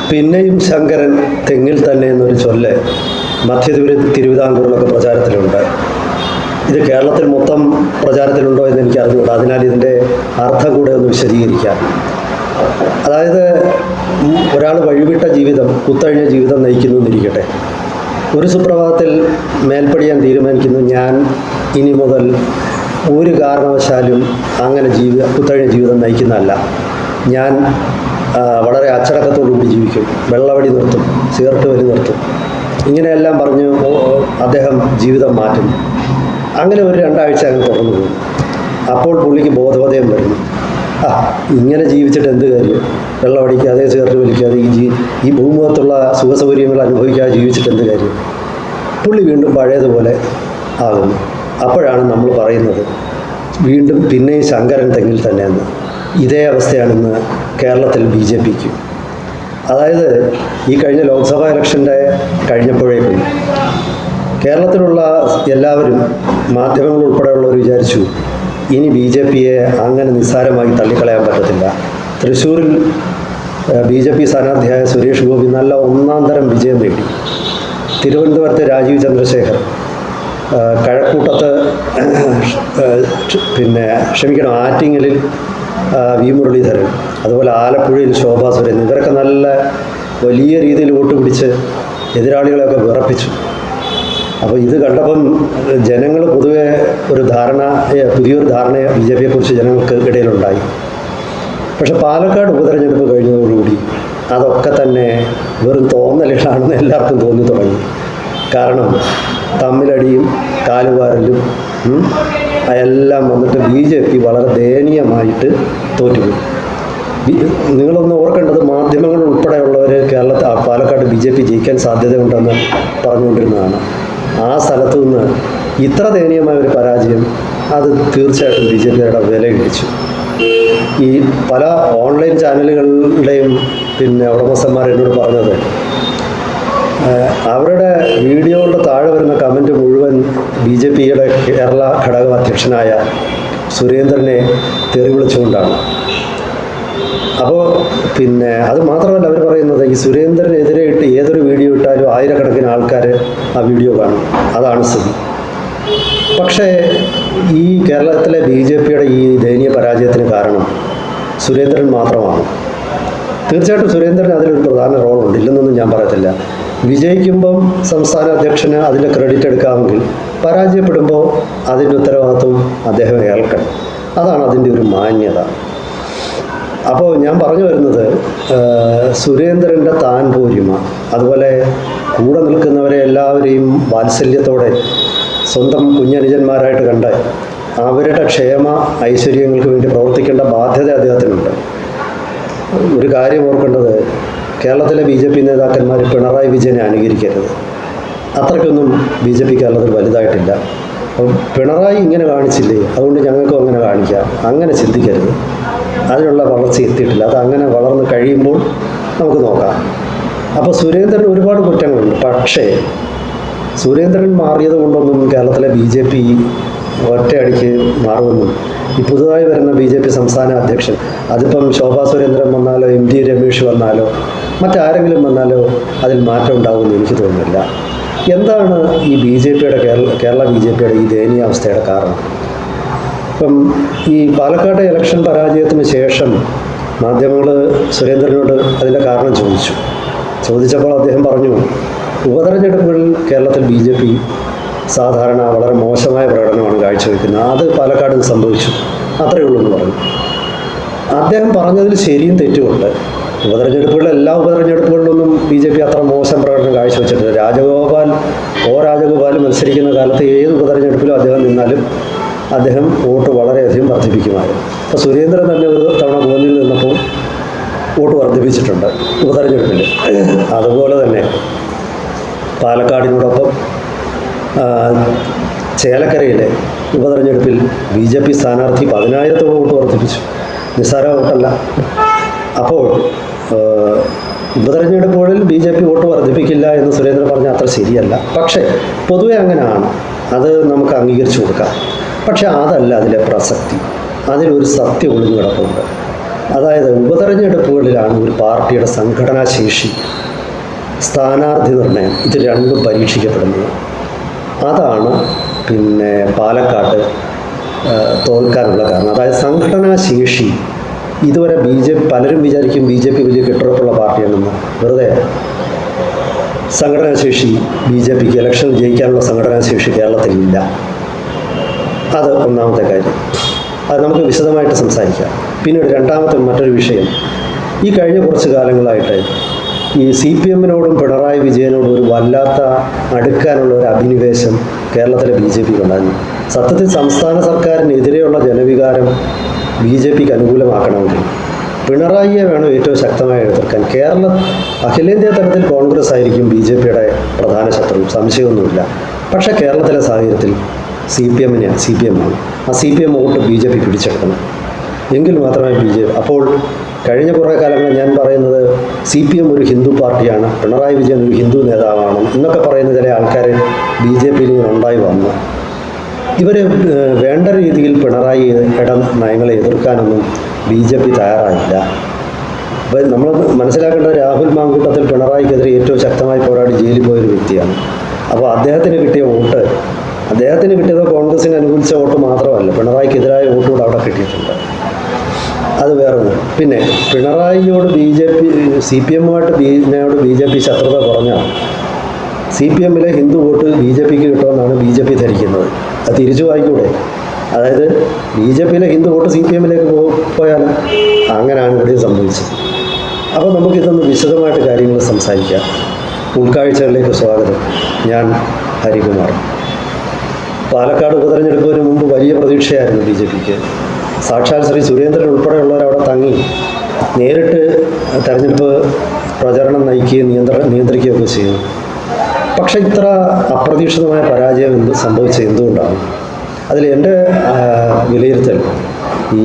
പിന്നെയും ശങ്കരൻ തെങ്ങിൽ തന്നെ എന്നൊരു ചൊല്ല് മധ്യ തിരുവിതാംകൂറിലൊക്കെ പ്രചാരത്തിലുണ്ട്. ഇത് കേരളത്തിൽ മൊത്തം പ്രചാരത്തിലുണ്ടോ എന്ന് എനിക്ക് അറിഞ്ഞുകൂടാ. അതിനാൽ ഇതിൻ്റെ അർത്ഥം കൂടെ ഒന്ന് വിശദീകരിക്കാം. അതായത് ഒരാൾ വഴിവിട്ട ജീവിതം, കുത്തഴിഞ്ഞ ജീവിതം നയിക്കുന്നു എന്നിരിക്കട്ടെ. ഒരു സുപ്രഭാതത്തിൽ മേൽപ്പടിയാൻ തീരുമാനിക്കുന്നു, ഞാൻ ഇനി മുതൽ ഒരു കാരണവശാലും അങ്ങനെ കുത്തഴിഞ്ഞ ജീവിതം നയിക്കുന്നതല്ല. ഞാൻ വളരെ അച്ചടക്കത്തോടുകൂടി ജീവിക്കും, വെള്ളവടി നിർത്തും, സിഗരറ്റ് വലി നിർത്തും, ഇങ്ങനെയെല്ലാം പറഞ്ഞ് അദ്ദേഹം ജീവിതം മാറ്റുന്നു. അങ്ങനെ ഒരു 2 ആഴ്ച അങ്ങ് തുറന്നു പോകും. അപ്പോൾ പുള്ളിക്ക് ബോധോദയം വരുന്നു. ഇങ്ങനെ ജീവിച്ചിട്ട് എന്ത് കാര്യം, വെള്ളമടിക്കാതെ സിഗരറ്റ് വലിക്കാതെ ഈ ഭൂമുഖത്തുള്ള സുഖസൗകര്യങ്ങൾ അനുഭവിക്കാതെ ജീവിച്ചിട്ട് എന്ത് കാര്യം. പുള്ളി വീണ്ടും പഴയതുപോലെ ആകുന്നു. അപ്പോഴാണ് നമ്മൾ പറയുന്നത് വീണ്ടും പിന്നെയും ശങ്കരൻ തെങ്ങിൽ തന്നെയെന്ന്. ഇതേ അവസ്ഥയാണിന്ന് കേരളത്തിൽ BJPക്ക്. അതായത് ഈ കഴിഞ്ഞ ലോക്സഭാ ഇലക്ഷൻ്റെ കഴിഞ്ഞപ്പോഴേക്കും കേരളത്തിലുള്ള എല്ലാവരും, മാധ്യമങ്ങൾ ഉൾപ്പെടെയുള്ളവർ വിചാരിച്ചു ഇനി BJPയെ അങ്ങനെ നിസ്സാരമായി തള്ളിക്കളയാൻ പറ്റത്തില്ല. തൃശ്ശൂരിൽ BJP സ്ഥാനാർത്ഥിയായ സുരേഷ് ഗോപി നല്ല 1-ാം തരം വിജയം നേടി. തിരുവനന്തപുരത്ത് രാജീവ് ചന്ദ്രശേഖർ, കഴക്കൂട്ടത്ത് ആറ്റിങ്ങലിൽ വി മുരളീധരൻ, അതുപോലെ ആലപ്പുഴയിൽ ശോഭാ സുരേന്ദ്രൻ, ഇവരൊക്കെ നല്ല വലിയ രീതിയിൽ വോട്ട് പിടിച്ച് എതിരാളികളെയൊക്കെ വിറപ്പിച്ചു. അപ്പോൾ ഇത് കണ്ടപ്പം ജനങ്ങൾ പൊതുവെ പുതിയൊരു ധാരണ BJPയെക്കുറിച്ച് ജനങ്ങൾക്ക് ഇടയിലുണ്ടായി. പക്ഷെ പാലക്കാട് ഉപതെരഞ്ഞെടുപ്പ് കഴിഞ്ഞതോടുകൂടി അതൊക്കെ തന്നെ വെറും തോന്നലുകളാണെന്ന് എല്ലാവർക്കും തോന്നി തുടങ്ങി. കാരണം തമ്മിലടിയും കാലുവാരലും എല്ലാം വന്നിട്ട് BJP വളരെ ദയനീയമായിട്ട് തോറ്റുപോയി. നിങ്ങളൊന്ന് ഓർക്കേണ്ടത്, മാധ്യമങ്ങൾ ഉൾപ്പെടെയുള്ളവർ പാലക്കാട് BJP ജയിക്കാൻ സാധ്യതയുണ്ടെന്ന് പറഞ്ഞുകൊണ്ടിരുന്നതാണ്. ആ സ്ഥലത്തു നിന്ന് ഇത്ര ദയനീയമായ ഒരു പരാജയം, അത് തീർച്ചയായിട്ടും BJPയുടെ വിലയിടിച്ചു. ഈ പല ഓൺലൈൻ ചാനലുകളുടെയും ഉടമസ്ഥന്മാർ എന്നോട് പറഞ്ഞത്, അവരുടെ വീഡിയോകളുടെ താഴെ വരുന്ന കമൻറ്റ് മുഴുവൻ BJPയുടെ കേരള ഘടക അധ്യക്ഷനായ സുരേന്ദ്രനെ തെറി വിളിച്ചുകൊണ്ടാണ്. അപ്പോൾ അത് മാത്രമല്ല, അവർ പറയുന്നത് ഈ സുരേന്ദ്രനെതിരെ ഇട്ട് ഏതൊരു വീഡിയോ ഇട്ടാലും ആയിരക്കണക്കിന് ആൾക്കാർ ആ വീഡിയോ കാണും. അതാണ് സ്ഥിതി. പക്ഷേ ഈ കേരളത്തിലെ BJPയുടെ ഈ ദയനീയ പരാജയത്തിന് കാരണം സുരേന്ദ്രൻ മാത്രമാണ്. തീർച്ചയായിട്ടും സുരേന്ദ്രന് അതിലൊരു പ്രധാന റോളുണ്ട്, ഇല്ലെന്നൊന്നും ഞാൻ പറയത്തില്ല. വിജയിക്കുമ്പം സംസ്ഥാന അധ്യക്ഷന് അതിൻ്റെ ക്രെഡിറ്റ് എടുക്കാമെങ്കിൽ പരാജയപ്പെടുമ്പോൾ അതിൻ്റെ ഉത്തരവാദിത്വം അദ്ദേഹം ഏൽക്കണം. അതാണ് അതിൻ്റെ ഒരു മാന്യത. അപ്പോൾ ഞാൻ പറഞ്ഞു വരുന്നത്, സുരേന്ദ്രൻ്റെ താൻ പോരിമ, അതുപോലെ കൂടെ നിൽക്കുന്നവരെ എല്ലാവരെയും വാത്സല്യത്തോടെ സ്വന്തം കുഞ്ഞനുജന്മാരായിട്ട് കണ്ട് അവരുടെ ക്ഷേമ ഐശ്വര്യങ്ങൾക്ക് വേണ്ടി പ്രവർത്തിക്കേണ്ട ബാധ്യത അദ്ദേഹത്തിനുണ്ട്. ഒരു കാര്യം ഓർക്കേണ്ടത്, കേരളത്തിലെ BJP നേതാക്കന്മാർ പിണറായി വിജയനെ അനുകരിക്കരുത്. അത്രയ്ക്കൊന്നും BJP കേരളത്തിൽ വലുതായിട്ടില്ല. അപ്പം പിണറായി ഇങ്ങനെ കാണിച്ചില്ലേ, അതുകൊണ്ട് ഞങ്ങൾക്കും അങ്ങനെ കാണിക്കാം, അങ്ങനെ ചിന്തിക്കരുത്. അതിനുള്ള വളർച്ച എത്തിയിട്ടില്ല. അത് അങ്ങനെ വളർന്ന് കഴിയുമ്പോൾ നമുക്ക് നോക്കാം. അപ്പോൾ സുരേന്ദ്രൻ ഒരുപാട് കുറ്റങ്ങളുണ്ട്. പക്ഷേ സുരേന്ദ്രൻ മാറിയത് കൊണ്ടൊന്നും കേരളത്തിലെ BJP ഒറ്റയടിക്ക് മാറുമെന്നും, ഈ പുതുതായി വരുന്ന BJP സംസ്ഥാന അധ്യക്ഷൻ, അതിപ്പം ശോഭാ സുരേന്ദ്രൻ വന്നാലോ MD രമേശ് വന്നാലോ മറ്റാരെങ്കിലും വന്നാലോ അതിൽ മാറ്റം ഉണ്ടാകുമെന്ന് എനിക്ക് തോന്നുന്നില്ല. എന്താണ് ഈ കേരള BJPയുടെ ഈ ദയനീയാവസ്ഥയുടെ കാരണം? ഇപ്പം ഈ പാലക്കാട് ഇലക്ഷൻ പരാജയത്തിന് ശേഷം മാധ്യമങ്ങൾ സുരേന്ദ്രനോട് അതിൻ്റെ കാരണം ചോദിച്ചപ്പോൾ അദ്ദേഹം പറഞ്ഞു, ഉപതെരഞ്ഞെടുപ്പുകളിൽ കേരളത്തിൽ BJP സാധാരണ വളരെ മോശമായ പ്രകടനമാണ് കാഴ്ചവെക്കുന്നത്, അത് പാലക്കാട് സംഭവിച്ചു, അത്രയേ ഉള്ളൂ എന്ന് പറഞ്ഞു. അദ്ദേഹം പറഞ്ഞതിൽ ശരിയും തെറ്റുമുണ്ട്. എല്ലാ ഉപതെരഞ്ഞെടുപ്പുകളിലൊന്നും BJP അത്ര മോശം പ്രകടനം കാഴ്ചവെച്ചിട്ടില്ല. രാജഗോപാൽ മത്സരിക്കുന്ന കാലത്ത് ഏത് ഉപതെരഞ്ഞെടുപ്പിലും അദ്ദേഹം നിന്നാലും അദ്ദേഹം വോട്ട് വളരെയധികം വർദ്ധിപ്പിക്കുമായിരുന്നു. അപ്പോൾ സുരേന്ദ്രൻ തന്നെ ഒരു തവണ കോന്നിയിൽ നിന്നപ്പോൾ വോട്ട് വർദ്ധിപ്പിച്ചിട്ടുണ്ട് ഉപതെരഞ്ഞെടുപ്പിൽ. അതുപോലെ തന്നെ പാലക്കാടിനോടൊപ്പം ചേലക്കരയിലെ ഉപതെരഞ്ഞെടുപ്പിൽ BJP സ്ഥാനാർത്ഥി 10,000 വോട്ട് വർദ്ധിപ്പിച്ചു. നിസ്സാര വോട്ടല്ല. അപ്പോൾ ഉപതെരഞ്ഞെടുപ്പുകളിൽ BJP വോട്ട് വർദ്ധിപ്പിക്കില്ല എന്ന് സുരേന്ദ്രൻ പറഞ്ഞാൽ അത്ര ശരിയല്ല. പക്ഷേ പൊതുവെ അങ്ങനെയാണ്, അത് നമുക്ക് അംഗീകരിച്ചു കൊടുക്കാം. പക്ഷെ അതല്ല അതിലെ പ്രസക്തി. അതിലൊരു സത്യം ഒളിഞ്ഞു കിടപ്പുണ്ട്. അതായത് ഉപതെരഞ്ഞെടുപ്പുകളിലാണ് ഒരു പാർട്ടിയുടെ സംഘടനാശേഷി, സ്ഥാനാർത്ഥി നിർണയം, ഇത് രണ്ടും പരീക്ഷിക്കപ്പെടുന്നത്. അതാണ് പിന്നെ പാലക്കാട് തോൽക്കാനുള്ള കാരണം. അതായത് സംഘടനാശേഷി ഇതുവരെ പലരും വിചാരിക്കും BJP വലിയ കെട്ടുറപ്പുള്ള പാർട്ടിയാണെന്ന്. വെറുതെ. സംഘടനാശേഷി BJPക്ക് ഇലക്ഷനിൽ ജയിക്കാനുള്ള സംഘടനാശേഷി കേരളത്തിലില്ല. അത് ഒന്നാമത്തെ കാര്യം. അത് നമുക്ക് വിശദമായിട്ട് സംസാരിക്കാം. പിന്നീട് രണ്ടാമത്തെ മറ്റൊരു വിഷയം, ഈ കഴിഞ്ഞ കുറച്ച് കാലങ്ങളായിട്ട് ഈ CPM-നോടും പിണറായി വിജയനോടും ഒരു വല്ലാത്ത അടുക്കാനുള്ള ഒരു അഭിനിവേശം കേരളത്തിലെ BJPക്ക് ഉണ്ടായിരുന്നു. സത്യത്തിൽ സംസ്ഥാന സർക്കാരിനെതിരെയുള്ള ജനവികാരം BJPക്ക് അനുകൂലമാക്കണമെങ്കിൽ പിണറായിയെ വേണം ഏറ്റവും ശക്തമായി എതിർക്കാൻ. അഖിലേന്ത്യാ തലത്തിൽ കോൺഗ്രസ് ആയിരിക്കും BJPയുടെ പ്രധാന ശത്രു, സംശയമൊന്നുമില്ല. പക്ഷേ കേരളത്തിലെ സാഹചര്യത്തിൽ CPM ആണ്. ആ CPM വോട്ട് BJP പിടിച്ചെടുക്കണം. എങ്കിൽ മാത്രമേ BJP. അപ്പോൾ കഴിഞ്ഞ കുറേ കാലങ്ങളിൽ ഞാൻ പറയുന്നത് CPM ഒരു ഹിന്ദു പാർട്ടിയാണ്, പിണറായി വിജയൻ ഒരു ഹിന്ദു നേതാവാണ് എന്നൊക്കെ പറയുന്ന ചില ആൾക്കാർ BJPയിൽ ഉണ്ടായി വന്നു. ഇവർ വേണ്ട രീതിയിൽ പിണറായിയുടെ നയങ്ങളെ എതിർക്കാനൊന്നും BJP തയ്യാറായില്ല. അപ്പോൾ നമ്മൾ മനസ്സിലാക്കേണ്ടത് രാഹുൽ മാങ്കൂട്ടത്തിൽ പിണറായിക്കെതിരെ ഏറ്റവും ശക്തമായി പോരാടി ജയിലിൽ പോയൊരു വ്യക്തിയാണ്. അപ്പോൾ അദ്ദേഹത്തിന് കിട്ടിയത് കോൺഗ്രസിന് അനുകൂലിച്ച വോട്ട് മാത്രമല്ല, പിണറായിക്കെതിരായ വോട്ട് കൂടെ അവിടെ കിട്ടിയിട്ടുണ്ട്. അത് വേറെ. പിന്നെ പിണറായിയോട് CPM-ആയിട്ട് BJP ശത്രുത കുറഞ്ഞാൽ CPM-ലെ ഹിന്ദു വോട്ട് BJPക്ക് കിട്ടുമെന്നാണ് BJP ധരിക്കുന്നത്. അത് തിരിച്ചു വായിക്കൂടെ? അതായത് BJPയിലെ ഹിന്ദു വോട്ട് CPM-ലേക്ക് പോയാലും അങ്ങനെയാണ് ഇവിടെ സംഭവിച്ചത്. അപ്പോൾ നമുക്കിതൊന്ന് വിശദമായിട്ട് കാര്യങ്ങൾ സംസാരിക്കാം. ഉൾക്കാഴ്ചകളിലേക്ക് സ്വാഗതം. ഞാൻ ഹരികുമാർ. പാലക്കാട് ഉപതെരഞ്ഞെടുപ്പിന് മുമ്പ് വലിയ പ്രതീക്ഷയായിരുന്നു BJPക്ക്. സാക്ഷാൽ ശ്രീ സുരേന്ദ്രൻ ഉൾപ്പെടെയുള്ളവർ അവിടെ തങ്ങി നേരിട്ട് തെരഞ്ഞെടുപ്പ് പ്രചരണം നയിക്കുകയും നിയന്ത്രിക്കുകയൊക്കെ ചെയ്യുന്നു. പക്ഷേ ഇത്ര അപ്രതീക്ഷിതമായ പരാജയം സംഭവിച്ചത് എന്തുകൊണ്ടാണ്? അതിൽ എൻ്റെ വിലയിരുത്തൽ, ഈ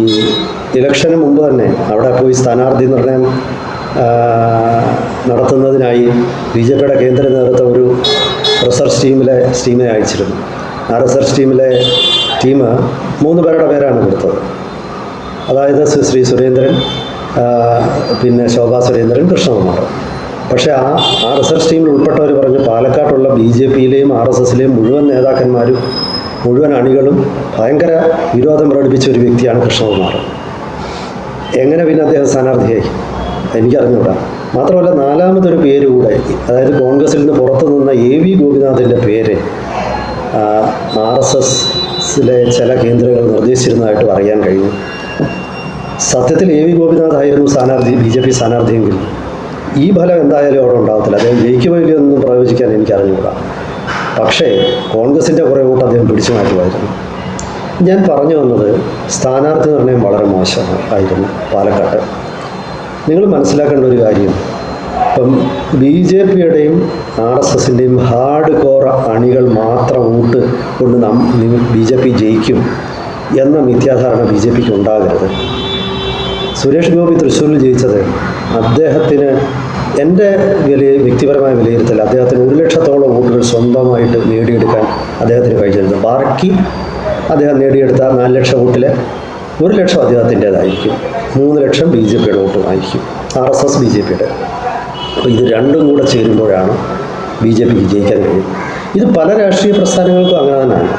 ഇലക്ഷന് മുമ്പ് തന്നെ അവിടെ പോയി സ്ഥാനാർത്ഥി നിർണയം നടത്തുന്നതിനായി BJPയുടെ കേന്ദ്ര നേതൃത്വം ഒരു റിസർച്ച് ടീമിനെ അയച്ചിരുന്നു. ആ റിസർച്ച് ടീം 3 പേരുടെ പേരാണ് കൊടുത്തത്. അതായത് ശ്രീ സുരേന്ദ്രൻ, പിന്നെ ശോഭാ സുരേന്ദ്രൻ, കൃഷ്ണകുമാർ. പക്ഷേ ആ റിസർച്ച് ടീമിൽ ഉൾപ്പെട്ടവർ പറഞ്ഞു പാലക്കാട്ടുള്ള BJPയിലെയും RSSലെയും മുഴുവൻ നേതാക്കന്മാരും മുഴുവൻ അണികളും ഭയങ്കര വിരോധം പ്രകടിപ്പിച്ച ഒരു വ്യക്തിയാണ് കൃഷ്ണകുമാർ. എങ്ങനെ പിന്നെ അദ്ദേഹം സ്ഥാനാർത്ഥിയായി എനിക്കറിഞ്ഞൂടാ. മാത്രമല്ല നാലാമതൊരു പേര് കൂടെ, അതായത് കോൺഗ്രസിൽ നിന്ന് പുറത്തു നിന്ന AV ഗോപിനാഥിൻ്റെ പേര് RSSലെ ചില കേന്ദ്രങ്ങൾ നിർദ്ദേശിച്ചിരുന്നതായിട്ടും അറിയാൻ കഴിഞ്ഞു. സത്യത്തിൽ AV ഗോപിനാഥ് ആയിരുന്നു BJP സ്ഥാനാർത്ഥിയെങ്കിൽ ഈ ഫലം എന്തായാലും അവിടെ ഉണ്ടാകത്തില്ല. അദ്ദേഹം ജയിക്കുമോ ഇല്ലയോ എന്നൊന്നും പ്രവചിക്കാൻ എനിക്കറിഞ്ഞുകൂടാ. പക്ഷേ കോൺഗ്രസിൻ്റെ കുറേ വോട്ട് അദ്ദേഹം പിടിച്ചു മാറ്റുമായിരുന്നു. ഞാൻ പറഞ്ഞു വന്നത് സ്ഥാനാർത്ഥി നിർണയം വളരെ മോശമായിരുന്നു പാലക്കാട്ട്. നിങ്ങൾ മനസ്സിലാക്കേണ്ട ഒരു കാര്യം, ഇപ്പം BJPയുടെയും RSSൻ്റെയും ഹാർഡ് കോർ അണികൾ മാത്രം വോട്ട് കൊണ്ട് BJP ജയിക്കും എന്ന മിഥ്യാധാരണ BJPക്ക് ഉണ്ടാകരുത്. സുരേഷ് ഗോപി തൃശ്ശൂരിൽ ജയിച്ചത് അദ്ദേഹത്തിന്, എൻ്റെ വ്യക്തിപരമായ വിലയിരുത്തൽ, അദ്ദേഹത്തിന് 1 ലക്ഷത്തോളം വോട്ടുകൾ സ്വന്തമായിട്ട് നേടിയെടുക്കാൻ അദ്ദേഹത്തിന് കഴിഞ്ഞിരുന്നു. ബാക്കി അദ്ദേഹം നേടിയെടുത്ത 4 ലക്ഷം വോട്ടിൽ 1 ലക്ഷം അദ്ദേഹത്തിൻ്റേതായിരിക്കും, 3 ലക്ഷം BJPയുടെ വോട്ടുമായിരിക്കും, RSS BJPയുടെ. അപ്പോൾ ഇത് രണ്ടും കൂടെ ചേരുമ്പോഴാണ് BJPക്ക് ജയിക്കാൻ കഴിയും. ഇത് പല രാഷ്ട്രീയ പ്രസ്ഥാനങ്ങൾക്കും അങ്ങനെ തന്നെയാണ്.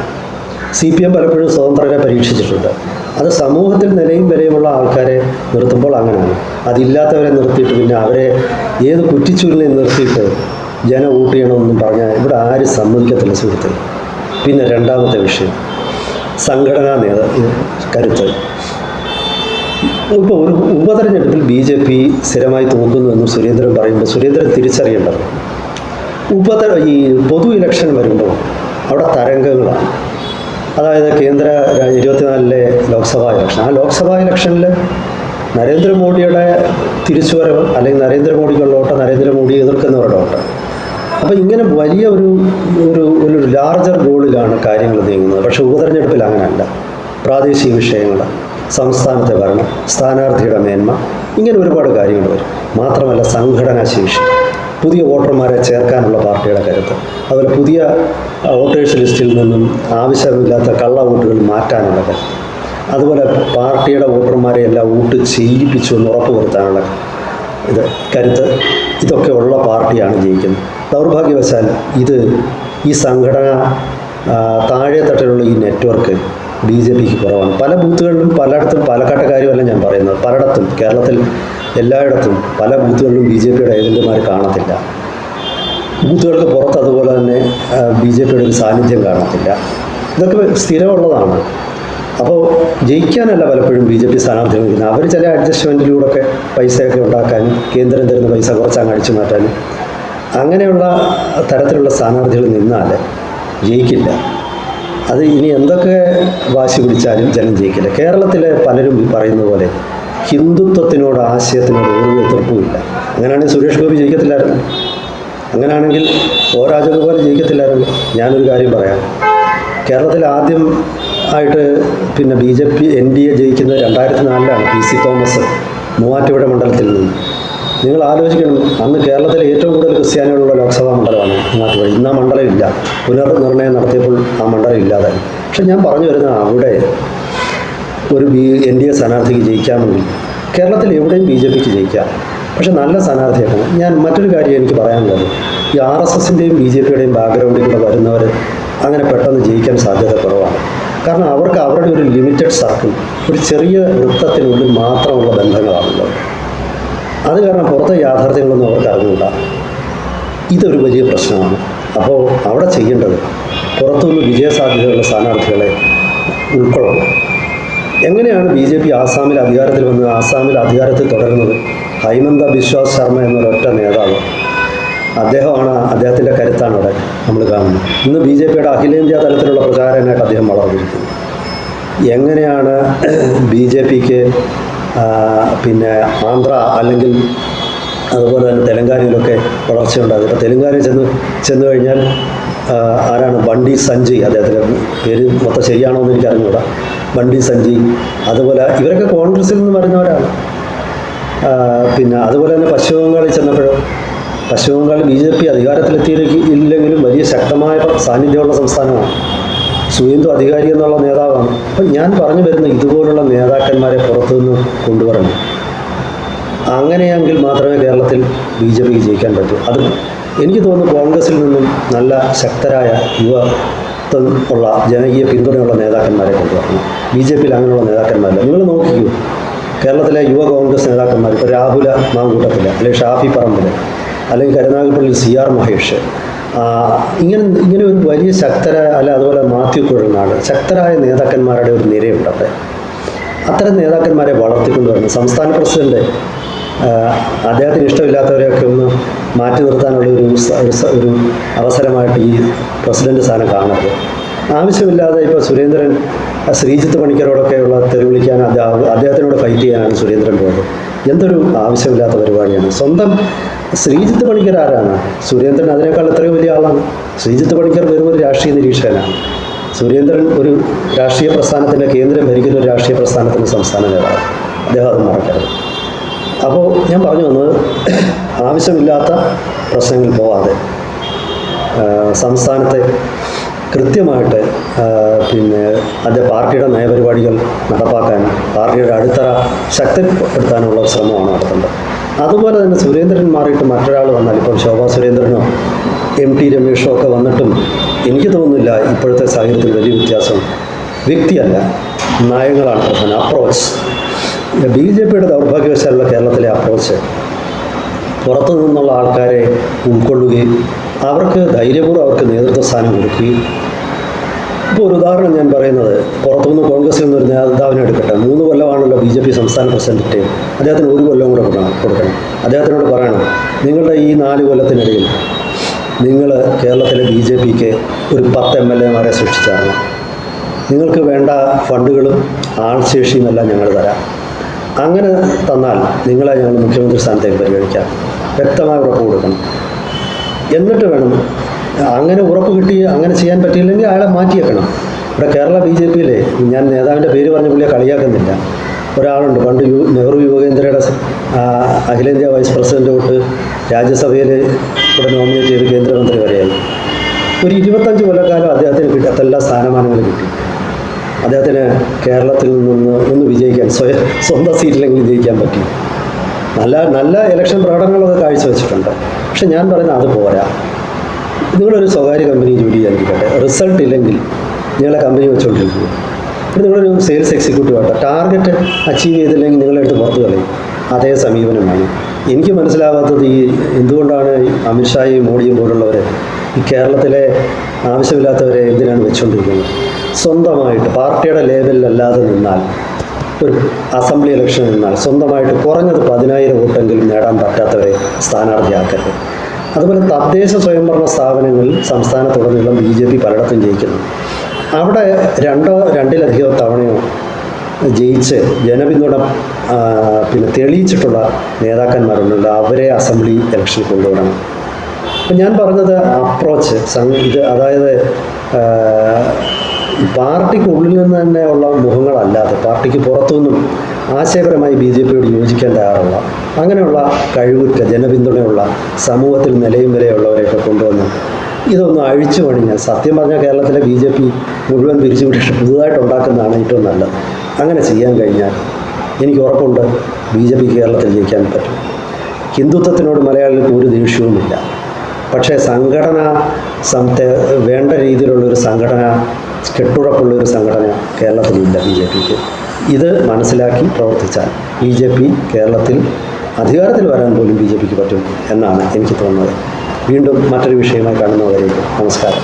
CPM പലപ്പോഴും സ്വതന്ത്രരെ പരീക്ഷിച്ചിട്ടുണ്ട്. അത് സമൂഹത്തിൽ നിലയും വിലയുമുള്ള ആൾക്കാരെ നിർത്തുമ്പോൾ അങ്ങനെയാണ്. അതില്ലാത്തവരെ നിർത്തിയിട്ട് പിന്നെ അവരെ ഏത് കുറ്റിച്ചൂരിനെ നിർത്തിയിട്ട് വോട്ട് ചെയ്യണമെന്നും പറഞ്ഞാൽ ഇവിടെ ആരും സമ്മതിക്കത്തില്ല സുഹൃത്ത്. പിന്നെ രണ്ടാമത്തെ വിഷയം, സംഘടനാ കരുത്ത്. ഇപ്പോൾ ഒരു ഉപതെരഞ്ഞെടുപ്പിൽ BJP സ്ഥിരമായി തോക്കുന്നുവെന്നും സുരേന്ദ്രൻ പറയുമ്പോൾ സുരേന്ദ്രൻ തിരിച്ചറിയേണ്ടത്, ഈ പൊതു ഇലക്ഷൻ വരുമ്പോൾ അവിടെ തരംഗങ്ങളാണ്. അതായത് കേന്ദ്ര 24-ലെ ലോക്സഭാ ഇലക്ഷൻ, ആ ലോക്സഭാ ഇലക്ഷനിൽ നരേന്ദ്രമോദിയുടെ തിരിച്ചുവരവ് അല്ലെങ്കിൽ നരേന്ദ്രമോദിക്കുള്ള വോട്ട്, നരേന്ദ്രമോദിയെ എതിർക്കുന്നവരുടെ വോട്ട്. അപ്പോൾ ഇങ്ങനെ വലിയ ഒരു ലാർജർ ഗോളിലാണ് കാര്യങ്ങൾ നീങ്ങുന്നത്. പക്ഷേ ഉപതെരഞ്ഞെടുപ്പിൽ അങ്ങനെയല്ല. പ്രാദേശിക വിഷയങ്ങൾ, സംസ്ഥാനത്തെ ഭരണം, സ്ഥാനാർത്ഥിയുടെ മേന്മ, ഇങ്ങനെ ഒരുപാട് കാര്യങ്ങൾ വരും. മാത്രമല്ല സംഘടനാശേഷി, പുതിയ വോട്ടർമാരെ ചേർക്കാനുള്ള പാർട്ടിയുടെ കരുത്ത്, അതുപോലെ പുതിയ വോട്ടേഴ്സ് ലിസ്റ്റിൽ നിന്നും ആവശ്യമില്ലാത്ത കള്ള വോട്ടുകൾ മാറ്റാനുള്ള കരുത്ത്. അതുപോലെ പാർട്ടിയുടെ വോട്ടർമാരെ എല്ലാം വോട്ട് ചെയ്യിപ്പിച്ചു എന്ന് ഉറപ്പ് വരുത്താനുള്ള കരുത്ത് ഇതൊക്കെ ഉള്ള പാർട്ടിയാണ് ജയിക്കുന്നത്. ദൗർഭാഗ്യവശാൽ ഈ സംഘടന താഴെ തട്ടിലുള്ള ഈ നെറ്റ്വർക്ക് BJPക്ക് കുറവാണ്. പല ബൂത്തുകളിലും പലയിടത്തും, പാലക്കാട്ടെ കാര്യമല്ല ഞാൻ പറയുന്നത്, പലയിടത്തും കേരളത്തിൽ എല്ലായിടത്തും പല ബൂത്തുകളിലും BJPയുടെ ഏജന്റുമാർ കാണത്തില്ല. ബൂത്തുകൾക്ക് പുറത്ത് അതുപോലെ തന്നെ BJPയുടെ ഒരു സാന്നിധ്യം കാണത്തില്ല. ഇതൊക്കെ സ്ഥിരമുള്ളതാണ്. അപ്പോൾ ജയിക്കാനല്ല പലപ്പോഴും BJP സ്ഥാനാർത്ഥികൾ നിൽക്കുന്നത്. അവർ ചില അഡ്ജസ്റ്റ്മെൻറ്റിലൂടെയൊക്കെ പൈസയൊക്കെ ഉണ്ടാക്കാനും കേന്ദ്രം തരുന്ന പൈസ കുറച്ചങ്ങ് അടിച്ചു മാറ്റാനും അങ്ങനെയുള്ള തരത്തിലുള്ള സ്ഥാനാർത്ഥികൾ നിന്നാൽ ജയിക്കില്ല. അത് ഇനി എന്തൊക്കെ വാശി പിടിച്ചാലും ജനം ജയിക്കില്ല. കേരളത്തിലെ പലരും പറയുന്ന പോലെ ഹിന്ദുത്വത്തിനോട്, ആശയത്തിനോട് ഒരു എതിർപ്പുമില്ല. അങ്ങനെയാണെങ്കിൽ സുരേഷ് ഗോപി ജയിക്കത്തില്ലായിരുന്നു. അങ്ങനെയാണെങ്കിൽ O രാജഗോപാൽ ജയിക്കത്തില്ലായിരുന്നു. ഞാനൊരു കാര്യം പറയാം. കേരളത്തിൽ ആദ്യം ആയിട്ട് BJP NDA ജയിക്കുന്നത് 2004 PC തോമസ് മൂവാറ്റുപുഴ മണ്ഡലത്തിൽ നിന്ന്. നിങ്ങൾ ആലോചിക്കണം, അന്ന് കേരളത്തിലെ ഏറ്റവും കൂടുതൽ ക്രിസ്ത്യാനികളുള്ള ലോക്സഭാ മണ്ഡലമാണ് മൂവാറ്റുപുഴ. ഇന്ന് ആ മണ്ഡലമില്ല. പുനർനിർണ്ണയം നടത്തിയപ്പോൾ ആ മണ്ഡലം ഇല്ലാതായി. പക്ഷെ ഞാൻ പറഞ്ഞു വരുന്നത്, അവിടെ ഒരു NDA സ്ഥാനാർത്ഥിക്ക് ജയിക്കാമെങ്കിൽ കേരളത്തിൽ എവിടെയും BJPക്ക് ജയിക്കാം. പക്ഷെ നല്ല സ്ഥാനാർത്ഥിയാക്കണം. ഞാൻ മറ്റൊരു കാര്യം എനിക്ക് പറയാനുള്ളത്, ഈ RSSൻ്റെയും BJPയുടെയും ബാക്ക്ഗ്രൗണ്ടിലൂടെ വരുന്നവർ അങ്ങനെ പെട്ടെന്ന് ജയിക്കാൻ സാധ്യത കുറവാണ്. കാരണം അവർക്ക് അവരുടെ ഒരു ലിമിറ്റഡ് സർക്കിൾ, ഒരു ചെറിയ വൃത്തത്തിനുള്ളിൽ മാത്രമുള്ള ബന്ധങ്ങളാണുള്ളത്. അത് കാരണം പുറത്തെ യാഥാർത്ഥ്യങ്ങളൊന്നും അവർക്ക് അറിഞ്ഞില്ല. ഇതൊരു വലിയ പ്രശ്നമാണ്. അപ്പോൾ അവിടെ ചെയ്യേണ്ടത് പുറത്തുനിന്ന് വിജയസാധ്യതയുള്ള സ്ഥാനാർത്ഥികളെ ഉൾക്കൊള്ളണം. എങ്ങനെയാണ് BJP ആസാമിൽ അധികാരത്തിൽ വന്നത്, ആസാമിൽ അധികാരത്തിൽ തുടരുന്നത്? ഹൈമന്ത ബിശ്വാസ് ശർമ്മ എന്നൊരൊറ്റ നേതാവ്, അദ്ദേഹത്തിൻ്റെ കരുത്താണ് അവിടെ നമ്മൾ കാണുന്നത്. ഇന്ന് BJPയുടെ അഖിലേന്ത്യാ തലത്തിലുള്ള പ്രചാരകനായിട്ട് അദ്ദേഹം വളർന്നിരിക്കുന്നു. എങ്ങനെയാണ് BJPക്ക് ആന്ധ്ര അല്ലെങ്കിൽ അതുപോലെ തന്നെ തെലങ്കാനയിലൊക്കെ വളർച്ചയുണ്ടാകും? ഇപ്പോൾ തെലങ്കാനയിൽ ചെന്ന് കഴിഞ്ഞാൽ ആരാണ്? ബണ്ടി സഞ്ജയ്, അദ്ദേഹത്തിൻ്റെ പേര് മൊത്തം ശരിയാണോ എന്ന് എനിക്ക് അറിഞ്ഞുകൂടാ. ബണ്ടി സഞ്ജയ്, അതുപോലെ ഇവരൊക്കെ കോൺഗ്രസിൽ നിന്ന് വരുന്നവരാണ്. അതുപോലെ തന്നെ പശ്ചിമ ബംഗാളിൽ ചെന്നപ്പോഴും പശ്ചിമ ബംഗാളിൽ BJP അധികാരത്തിലെത്തിയില്ലെങ്കിലും വലിയ ശക്തമായ സാന്നിധ്യമുള്ള സംസ്ഥാനമാണ്. സുവേന്ദു അധികാരി എന്നുള്ള നേതാവാണ്. അപ്പം ഞാൻ പറഞ്ഞു വരുന്ന ഇതുപോലുള്ള നേതാക്കന്മാരെ പുറത്തുനിന്ന് കൊണ്ടുവരണം. അങ്ങനെയെങ്കിൽ മാത്രമേ കേരളത്തിൽ BJPക്ക് ജയിക്കാൻ പറ്റൂ. അത് എനിക്ക് തോന്നുന്നു കോൺഗ്രസിൽ നിന്നും നല്ല ശക്തരായ യുവത്വം ഉള്ള ജനകീയ പിന്തുണയുള്ള നേതാക്കന്മാരെ കൊണ്ടുവരണം. BJPയിൽ അങ്ങനെയുള്ള നേതാക്കന്മാരില്ല. നിങ്ങൾ നോക്കിക്കൂ, കേരളത്തിലെ യുവ കോൺഗ്രസ് നേതാക്കന്മാർ, ഇപ്പോൾ രാഹുല മാങ്കൂട്ടത്തിൽ, അല്ലെങ്കിൽ ഷാഫി പറമ്പിൽ, അല്ലെങ്കിൽ കരുനാഗപ്പള്ളി CR മഹേഷ്, ഇങ്ങനെ ഒരു വലിയ ശക്തരായ, അതുപോലെ മാത്യു കുഴൽനാട്, ശക്തരായ നേതാക്കന്മാരുടെ ഒരു നിരയുണ്ട് അവിടെ. അത്തരം നേതാക്കന്മാരെ വളർത്തിക്കൊണ്ടുവരണം. സംസ്ഥാന പ്രസിഡന്റ് അദ്ദേഹത്തിന് ഇഷ്ടമില്ലാത്തവരെയൊക്കെ ഒന്ന് മാറ്റി നിർത്താനുള്ള ഒരു അവസരമായിട്ട് ഈ പ്രസിഡന്റ് സ്ഥാനം കാണരുത്. ആവശ്യമില്ലാതെ ഇപ്പോൾ സുരേന്ദ്രൻ ശ്രീജിത്ത് പണിക്കരോടൊക്കെയുള്ള തെരുവിളിക്കാൻ അദ്ദേഹത്തിനോട് ഫൈറ്റ് ചെയ്യാനാണ് സുരേന്ദ്രൻ പോയത്. എന്തൊരു ആവശ്യമില്ലാത്ത പരിപാടിയാണ്. സ്വന്തം ശ്രീജിത്ത് പണിക്കർ ആരാണ്? സുരേന്ദ്രൻ അതിനേക്കാൾ എത്രയോ വലിയ ആളാണ്. ശ്രീജിത്ത് പണിക്കർ വെറും ഒരു രാഷ്ട്രീയ നിരീക്ഷകനാണ്. സുരേന്ദ്രൻ ഒരു രാഷ്ട്രീയ പ്രസ്ഥാനത്തിൻ്റെ, കേന്ദ്രം ഭരിക്കുന്ന ഒരു രാഷ്ട്രീയ പ്രസ്ഥാനത്തിൻ്റെ സംസ്ഥാന നേതാവ്. അദ്ദേഹം അത് മറക്കരുത്. അപ്പോൾ ഞാൻ പറഞ്ഞു വന്നത്, ആവശ്യമില്ലാത്ത പ്രശ്നങ്ങളിൽ പോവാതെ സംസ്ഥാനത്തെ കൃത്യമായിട്ട് പാർട്ടിയുടെ നയപരിപാടികൾ നടപ്പാക്കാൻ, പാർട്ടിയുടെ അടിത്തറ ശക്തിപ്പെടുത്താനുള്ള ശ്രമമാണ് നടത്തേണ്ടത്. അതുപോലെ തന്നെ സുരേന്ദ്രൻ മാറിയിട്ട് മറ്റൊരാൾ വന്നാൽ, ഇപ്പോൾ ശോഭാ സുരേന്ദ്രനോ MT രമേഷോ ഒക്കെ വന്നിട്ടും എനിക്ക് തോന്നുന്നില്ല ഇപ്പോഴത്തെ സാഹചര്യത്തിൽ വലിയ വ്യത്യാസം. വ്യക്തിയല്ല, നയങ്ങളാണ് പ്രധാനം. അപ്രോച്ച്, BJPയുടെ ദൗർഭാഗ്യവശാലുള്ള കേരളത്തിലെ അപ്രോച്ച് പുറത്തു നിന്നുള്ള ആൾക്കാരെ ഉൾക്കൊള്ളുകയും അവർക്ക് ധൈര്യപൂർവ്വം അവർക്ക് നേതൃത്വ സ്ഥാനം കൊടുക്കുകയും. ഇപ്പോൾ ഒരു ഉദാഹരണം ഞാൻ പറയുന്നത്, പുറത്തുനിന്ന് കോൺഗ്രസിൽ നിന്നൊരു നേതാവിനെ എടുക്കട്ടെ. 3 കൊല്ലമാണല്ലോ BJP സംസ്ഥാന പ്രസിഡന്റ്. അദ്ദേഹത്തിന് 1 കൊല്ലം കൂടെ കൊടുക്കണം. അദ്ദേഹത്തിനോട് പറയണം, നിങ്ങളുടെ ഈ 4 കൊല്ലത്തിനിടയിൽ നിങ്ങൾ കേരളത്തിലെ BJPക്ക് ഒരു 10 MLA-മാരെ സൃഷ്ടിച്ചാണ്. നിങ്ങൾക്ക് വേണ്ട ഫണ്ടുകളും ആൾശേഷിയും എല്ലാം ഞങ്ങൾ തരാം. അങ്ങനെ തന്നാൽ നിങ്ങളെ ഞങ്ങൾ മുഖ്യമന്ത്രി സ്ഥാനത്തേക്ക് പരിഗണിക്കാം. വ്യക്തമായ ഉറപ്പ് കൊടുക്കണം. എന്നിട്ട് വേണം, അങ്ങനെ ഉറപ്പ് കിട്ടി അങ്ങനെ ചെയ്യാൻ പറ്റിയില്ലെങ്കിൽ അയാളെ മാറ്റിയേക്കണം. ഇവിടെ കേരള BJPയിലെ, ഞാൻ നേതാവിൻ്റെ പേര് പറഞ്ഞ പുള്ളിയെ കളിയാക്കുന്നില്ല, ഒരാളുണ്ട്. പണ്ട് നെഹ്റു യുവകേന്ദ്രയുടെ അഖിലേന്ത്യാ വൈസ് പ്രസിഡന്റ് തൊട്ട് രാജ്യസഭയിൽ ഇവിടെ നോമിനേറ്റ് ചെയ്ത് കേന്ദ്രമന്ത്രി വരെയായി. ഒരു 25 കൊല്ലക്കാലം അദ്ദേഹത്തിന് എല്ലാ സ്ഥാനമാനങ്ങളും കിട്ടി. അദ്ദേഹത്തിന് കേരളത്തിൽ നിന്ന് ഒന്ന് വിജയിക്കാൻ സ്വന്തം സീറ്റിലെങ്കിലും വിജയിക്കാൻ പറ്റി. നല്ല ഇലക്ഷൻ പ്രകടനങ്ങളൊക്കെ കാഴ്ചവെച്ചിട്ടുണ്ട്. പക്ഷെ ഞാൻ പറയുന്നത് അത് പോരാ. നിങ്ങളൊരു സ്വകാര്യ കമ്പനി ജോലി ചെയ്യാനിരിക്കട്ടെ, റിസൾട്ട് ഇല്ലെങ്കിൽ നിങ്ങളെ കമ്പനി വെച്ചുകൊണ്ടിരിക്കുക. ഇപ്പോൾ നിങ്ങളൊരു സെയിൽസ് എക്സിക്യൂട്ടീവായിട്ട് ടാർഗറ്റ് അച്ചീവ് ചെയ്തില്ലെങ്കിൽ നിങ്ങളെടുത്ത് പുറത്ത് കളയും. അതേ സമീപനമാണ് എനിക്ക് മനസ്സിലാവാത്തത്. എന്തുകൊണ്ടാണ് അമിത്ഷായും മോഡിയും പോലുള്ളവർ ഈ കേരളത്തിലെ ആവശ്യമില്ലാത്തവരെ എന്തിനാണ് വെച്ചുകൊണ്ടിരിക്കുന്നത്? സ്വന്തമായിട്ട് പാർട്ടിയുടെ ലേവലിലല്ലാതെ നിന്നാൽ, ഒരു അസംബ്ലി ഇലക്ഷൻ നിന്നാൽ സ്വന്തമായിട്ട് കുറഞ്ഞത് 10,000 വോട്ടെങ്കിലും നേടാൻ പറ്റാത്തവരെ സ്ഥാനാർത്ഥിയാക്കരുത്. അതുപോലെ തദ്ദേശ സ്വയംഭരണ സ്ഥാപനങ്ങളിൽ സംസ്ഥാനത്തുടനീളം BJP പലയിടത്തും ജയിക്കുന്നു. അവിടെ രണ്ടിലധികം തവണയോ ജയിച്ച് ജനപിന്തുണ തെളിയിച്ചിട്ടുള്ള നേതാക്കന്മാരുണ്ടല്ലോ, അവരെ അസംബ്ലി ഇലക്ഷനിൽ കൊണ്ടുവരണം. അപ്പം ഞാൻ പറഞ്ഞത് അപ്രോച്ച് അതായത് പാർട്ടിക്കുള്ളിൽ നിന്ന് തന്നെ ഉള്ള മുഖങ്ങളല്ലാതെ പാർട്ടിക്ക് പുറത്തുനിന്നും ആശയപരമായി BJPയോട് യോജിക്കാൻ തയ്യാറുള്ള, അങ്ങനെയുള്ള കഴിവുറ്റ ജനപിന്തുണയുള്ള സമൂഹത്തിൽ നിലയും വിലയുള്ളവരെയൊക്കെ കൊണ്ടുവന്ന് ഇതൊന്ന് അഴിച്ചു പണിഞ്ഞാൽ, സത്യം പറഞ്ഞാൽ കേരളത്തിലെ BJP മുഴുവൻ പിരിച്ചുവിട്ടിട്ട് പുതുതായിട്ട് ഉണ്ടാക്കുന്നതാണ് ഏറ്റവും നല്ലത്. അങ്ങനെ ചെയ്യാൻ കഴിഞ്ഞാൽ എനിക്ക് ഉറപ്പുണ്ട് BJP കേരളത്തിൽ ജയിക്കാൻ പറ്റും. ഹിന്ദുത്വത്തിനോട് മലയാളികൾക്ക് ഒരു ദേഷ്യവുമില്ല. പക്ഷേ വേണ്ട രീതിയിലുള്ളൊരു സംഘടന, കെട്ടുറപ്പുള്ളൊരു സംഘടന കേരളത്തിലില്ല BJPക്ക്. ഇത് മനസ്സിലാക്കി പ്രവർത്തിച്ചാൽ BJP കേരളത്തിൽ അധികാരത്തിൽ വരാൻ പോലും BJPക്ക് പറ്റും എന്നാണ് എനിക്ക് തോന്നുന്നത്. വീണ്ടും മറ്റൊരു വിഷയമായി കാണുന്നവരേക്കും നമസ്കാരം.